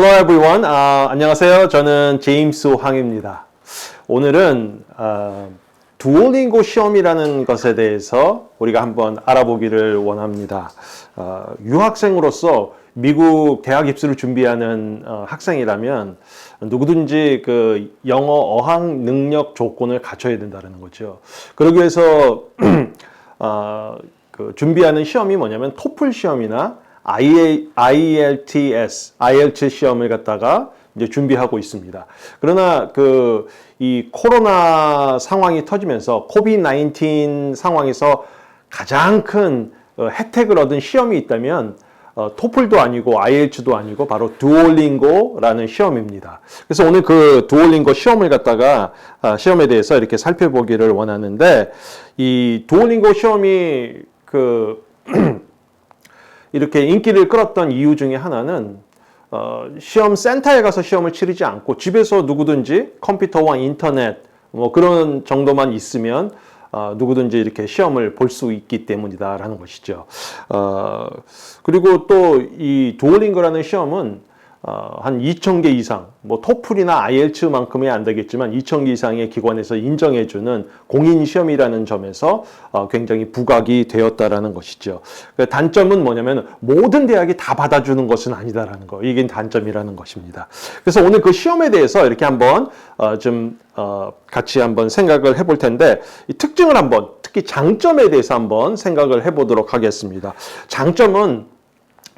Hello everyone. 안녕하세요. 저는 제임스 황입니다. 오늘은 두올링고 시험이라는 것에 대해서 우리가 한번 알아보기를 원합니다. 유학생으로서 미국 대학 입시를 준비하는 학생이라면 누구든지 그 영어 어학 능력 조건을 갖춰야 된다는 거죠. 그러기 위해서 그 준비하는 시험이 뭐냐면 토플 시험이나 IELTS 시험을 갖다가 이제 준비하고 있습니다. 그러나 이 코로나 상황이 터지면서 COVID-19 상황에서 가장 큰 혜택을 얻은 시험이 있다면 토플도 아니고 IELTS도 아니고 바로 두올링고라는 시험입니다. 그래서 오늘 그 두올링고 시험을 갖다가 시험에 대해서 이렇게 살펴보기를 원하는데, 이 두올링고 시험이 이렇게 인기를 끌었던 이유 중에 하나는 시험 센터에 가서 시험을 치르지 않고 집에서 누구든지 컴퓨터와 인터넷 뭐 그런 정도만 있으면 누구든지 이렇게 시험을 볼 수 있기 때문이다라는 것이죠. 그리고 또 이 두올링고라는 시험은 한 2,000개 이상, 뭐 토플이나 IELTS만큼은 안 되겠지만 2,000개 이상의 기관에서 인정해주는 공인 시험이라는 점에서 굉장히 부각이 되었다라는 것이죠. 단점은 뭐냐면 모든 대학이 다 받아주는 것은 아니다라는 거, 이게 단점이라는 것입니다. 그래서 오늘 그 시험에 대해서 이렇게 한번 같이 한번 생각을 해볼 텐데, 이 특징을 한번, 특히 장점에 대해서 한번 생각을 해보도록 하겠습니다. 장점은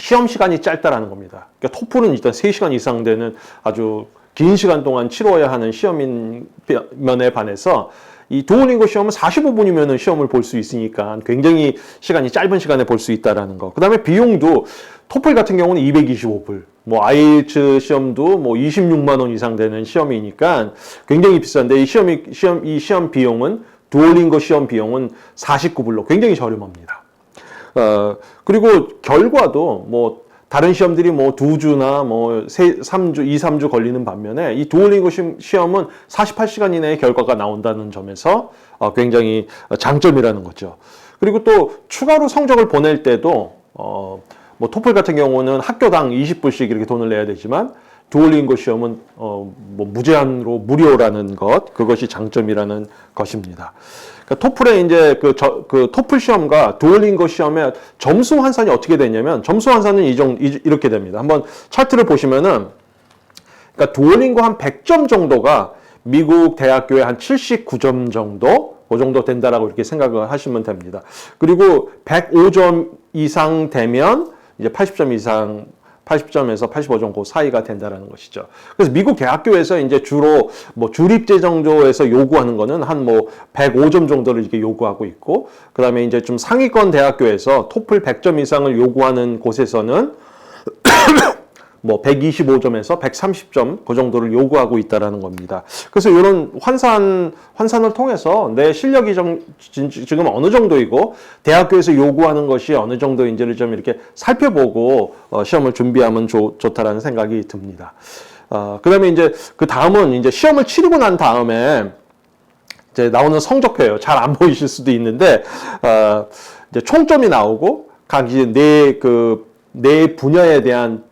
시험 시간이 짧다라는 겁니다. 그러니까 토플은 일단 3시간 이상 되는 아주 긴 시간 동안 치러야 하는 시험인 면에 반해서 이 두올링고 시험은 45분이면 시험을 볼 수 있으니까 굉장히 시간이 짧은 시간에 볼 수 있다라는 거. 그 다음에 비용도 토플 같은 경우는 225불, 뭐 IELTS 시험도 뭐 26만 원 이상 되는 시험이니까 굉장히 비싼데, 이 시험 비용은 두올링고 시험 비용은 49불로 굉장히 저렴합니다. 그리고 결과도 뭐 다른 시험들이 뭐 2주나 뭐 3주, 2, 3주 걸리는 반면에 이 두올링고 시험은 48시간 이내에 결과가 나온다는 점에서 굉장히 장점이라는 거죠. 그리고 또 추가로 성적을 보낼 때도 뭐 토플 같은 경우는 학교당 20불씩 이렇게 돈을 내야 되지만 두올링고 시험은 뭐 무제한으로 무료라는 것, 그것이 장점이라는 것입니다. 그러니까 토플에 이제 그 토플 시험과 두올링고 시험의 점수 환산이 어떻게 되냐면, 점수 환산은 이렇게 됩니다. 한번 차트를 보시면은, 그러니까 두올링고 한 100점 정도가 미국 대학교에 한 79점 정도, 그 정도 된다라고 이렇게 생각을 하시면 됩니다. 그리고 105점 이상 되면 이제 80점 이상, 80점에서 85점 그 사이가 된다라는 것이죠. 그래서 미국 대학교에서 이제 주로 뭐 주립제 정도에서 요구하는 거는 한 뭐 105점 정도를 이렇게 요구하고 있고, 그 다음에 이제 좀 상위권 대학교에서 토플 100점 이상을 요구하는 곳에서는 뭐 125점에서 130점 그 정도를 요구하고 있다라는 겁니다. 그래서 이런 환산을 통해서 내 실력이 지금 어느 정도이고 대학교에서 요구하는 것이 어느 정도인지를 좀 이렇게 살펴보고 시험을 준비하면 좋다라는 생각이 듭니다. 그다음에 이제 그 다음은 이제 시험을 치르고 난 다음에 이제 나오는 성적표예요. 잘 안 보이실 수도 있는데 이제 총점이 나오고 각 이제 내 분야에 대한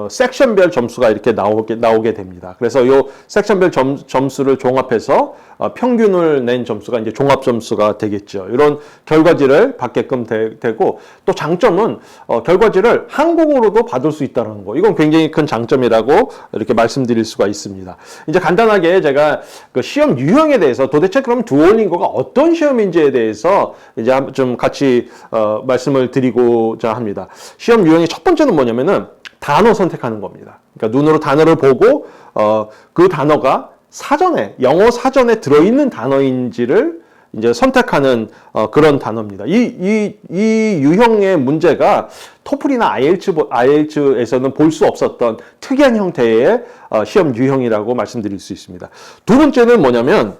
섹션별 점수가 이렇게 나오게 됩니다. 그래서 이 섹션별 점수를 종합해서 평균을 낸 점수가 이제 종합 점수가 되겠죠. 이런 결과지를 받게끔 되고, 또 장점은 결과지를 한국어로도 받을 수 있다는 거. 이건 굉장히 큰 장점이라고 이렇게 말씀드릴 수가 있습니다. 이제 간단하게 제가 그 시험 유형에 대해서, 도대체 그럼 두올링고가 어떤 시험인지에 대해서 이제 좀 같이 말씀을 드리고자 합니다. 시험 유형의 첫 번째는 뭐냐면은 단어 선택하는 겁니다. 그러니까 눈으로 단어를 보고 그 단어가 영어 사전에 들어있는 단어인지를 이제 선택하는 그런 단어입니다. 이 유형의 문제가 토플이나 IELTS에서는 볼 수 없었던 특이한 형태의 시험 유형이라고 말씀드릴 수 있습니다. 두 번째는 뭐냐면,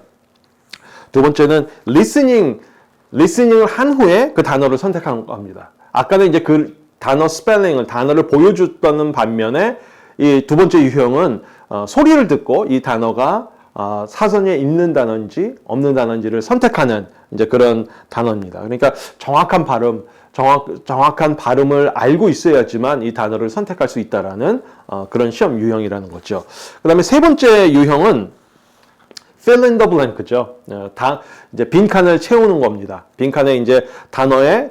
리스닝을 한 후에 그 단어를 선택하는 겁니다. 아까는 이제 그 단어를 보여줬다는 반면에 이 두 번째 유형은 소리를 듣고 이 단어가 사전에 있는 단어인지 없는 단어인지를 선택하는 이제 그런 단어입니다. 그러니까 정확한 발음, 정확한 발음을 알고 있어야지만 이 단어를 선택할 수 있다라는 그런 시험 유형이라는 거죠. 그 다음에 세 번째 유형은 fill in the blank죠. 이제 빈칸을 채우는 겁니다. 빈칸에 이제 단어에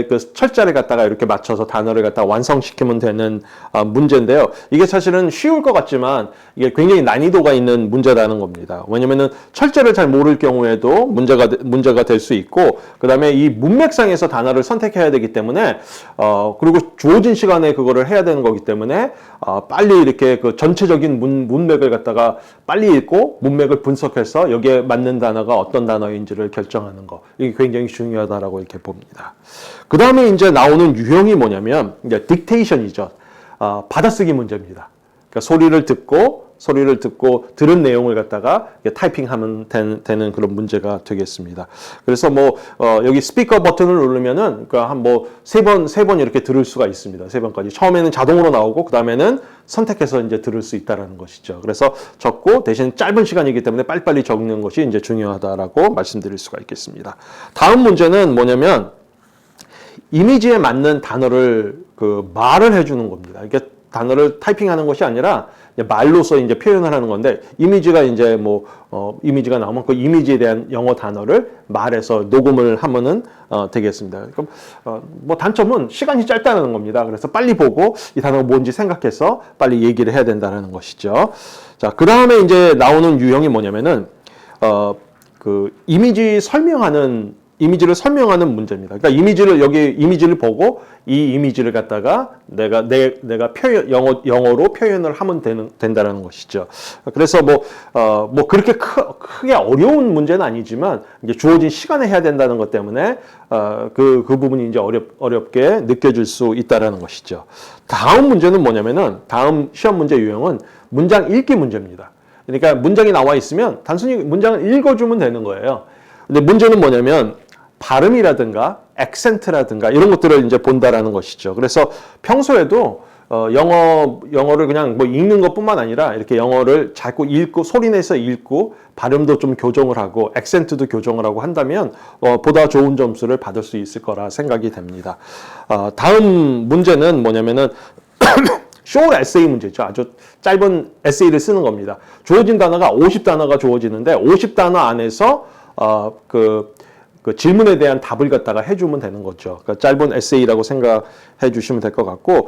그 철자를 갖다가 이렇게 맞춰서 단어를 갖다가 완성시키면 되는 문제인데요. 이게 사실은 쉬울 것 같지만 이게 굉장히 난이도가 있는 문제라는 겁니다. 왜냐면은 철자를 잘 모를 경우에도 문제가 될 수 있고, 그 다음에 이 문맥상에서 단어를 선택해야 되기 때문에, 그리고 주어진 시간에 그거를 해야 되는 거기 때문에, 빨리 이렇게 그 전체적인 문맥을 갖다가 빨리 읽고 문맥을 분석해서 여기에 맞는 단어가 어떤 단어인지를 결정하는 거. 이게 굉장히 중요하다라고 이렇게 봅니다. 그 다음에 이제 나오는 유형이 뭐냐면, 이제 딕테이션이죠. 받아쓰기 문제입니다. 그러니까 소리를 듣고 들은 내용을 갖다가 타이핑하면 되는 그런 문제가 되겠습니다. 그래서 여기 스피커 버튼을 누르면은 그러니까 한 세 번 이렇게 들을 수가 있습니다. 세 번까지. 처음에는 자동으로 나오고 그 다음에는 선택해서 이제 들을 수 있다라는 것이죠. 그래서 적고 대신 짧은 시간이기 때문에 빨리빨리 적는 것이 이제 중요하다라고 말씀드릴 수가 있겠습니다. 다음 문제는 뭐냐면 이미지에 맞는 단어를 말을 해주는 겁니다. 이게 단어를 타이핑하는 것이 아니라 말로서 이제 표현을 하는 건데, 이미지가 이제 이미지가 나오면 그 이미지에 대한 영어 단어를 말해서 녹음을 하면은 되겠습니다. 그럼 단점은 시간이 짧다는 겁니다. 그래서 빨리 보고 이 단어가 뭔지 생각해서 빨리 얘기를 해야 된다는 것이죠. 자, 그 다음에 이제 나오는 유형이 뭐냐면은 그 이미지를 설명하는 문제입니다. 그러니까 이미지를 보고 이 이미지를 갖다가 내가 영어로 표현을 하면 된다는 것이죠. 그래서 그렇게 크게 어려운 문제는 아니지만 이제 주어진 시간에 해야 된다는 것 때문에 그 부분이 이제 어렵게 느껴질 수 있다라는 것이죠. 다음 문제는 뭐냐면은 다음 시험 문제 유형은 문장 읽기 문제입니다. 그러니까 문장이 나와 있으면 단순히 문장을 읽어주면 되는 거예요. 근데 문제는 뭐냐면 발음이라든가 액센트라든가 이런 것들을 이제 본다라는 것이죠. 그래서 평소에도 영어를 그냥 읽는 것뿐만 아니라 이렇게 영어를 자꾸 읽고 소리내서 읽고 발음도 좀 교정을 하고 액센트도 교정을 하고 한다면 보다 좋은 점수를 받을 수 있을 거라 생각이 됩니다. 다음 문제는 뭐냐면은 short essay 문제죠. 아주 짧은 에세이를 쓰는 겁니다. 주어진 단어가 50단어가 주어지는데 50단어 안에서 그 질문에 대한 답을 갖다가 해주면 되는 거죠. 그러니까 짧은 에세이라고 생각해 주시면 될 것 같고,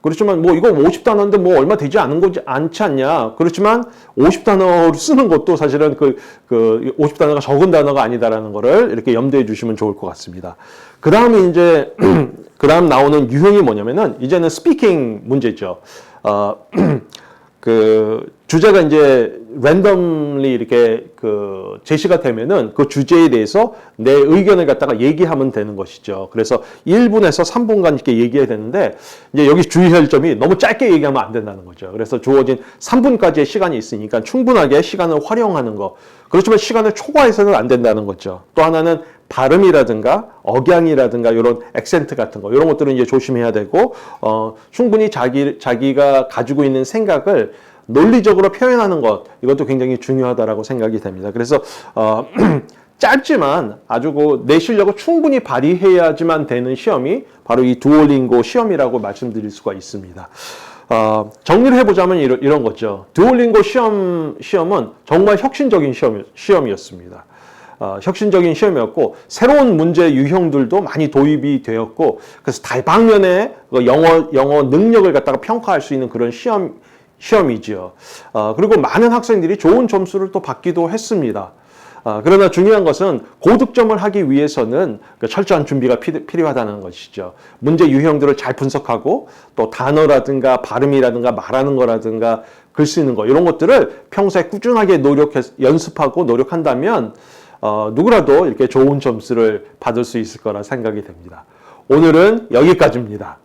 그렇지만 이거 50단어인데 얼마 되지 않지 않냐. 그렇지만 50단어를 쓰는 것도 사실은 그 50단어가 적은 단어가 아니다라는 거를 이렇게 염두해 주시면 좋을 것 같습니다. 그 다음에 이제, 그 다음 나오는 유형이 뭐냐면은 이제는 스피킹 문제죠. 주제가 이제 랜덤리 이렇게 제시가 되면은 그 주제에 대해서 내 의견을 갖다가 얘기하면 되는 것이죠. 그래서 1분에서 3분간 이렇게 얘기해야 되는데, 이제 여기 주의할 점이 너무 짧게 얘기하면 안 된다는 거죠. 그래서 주어진 3분까지의 시간이 있으니까 충분하게 시간을 활용하는 거. 그렇지만 시간을 초과해서는 안 된다는 거죠. 또 하나는 발음이라든가 억양이라든가 이런 액센트 같은 거, 이런 것들은 이제 조심해야 되고, 충분히 자기가 가지고 있는 생각을 논리적으로 표현하는 것, 이것도 굉장히 중요하다라고 생각이 됩니다. 그래서 짧지만 아주 내 실력을 충분히 발휘해야지만 되는 시험이 바로 이 두올링고 시험이라고 말씀드릴 수가 있습니다. 정리를 해보자면 이런 거죠. 두올링고 시험은 정말 혁신적인 시험이었습니다. 혁신적인 시험이었고, 새로운 문제 유형들도 많이 도입이 되었고, 그래서 다방면의 영어 능력을 갖다가 평가할 수 있는 그런 시험이지요. 그리고 많은 학생들이 좋은 점수를 또 받기도 했습니다. 그러나 중요한 것은 고득점을 하기 위해서는 철저한 준비가 필요하다는 것이죠. 문제 유형들을 잘 분석하고 또 단어라든가 발음이라든가 말하는 거라든가 글 쓰는 거, 이런 것들을 평소에 꾸준하게 연습하고 노력한다면 누구라도 이렇게 좋은 점수를 받을 수 있을 거라 생각이 됩니다. 오늘은 여기까지입니다.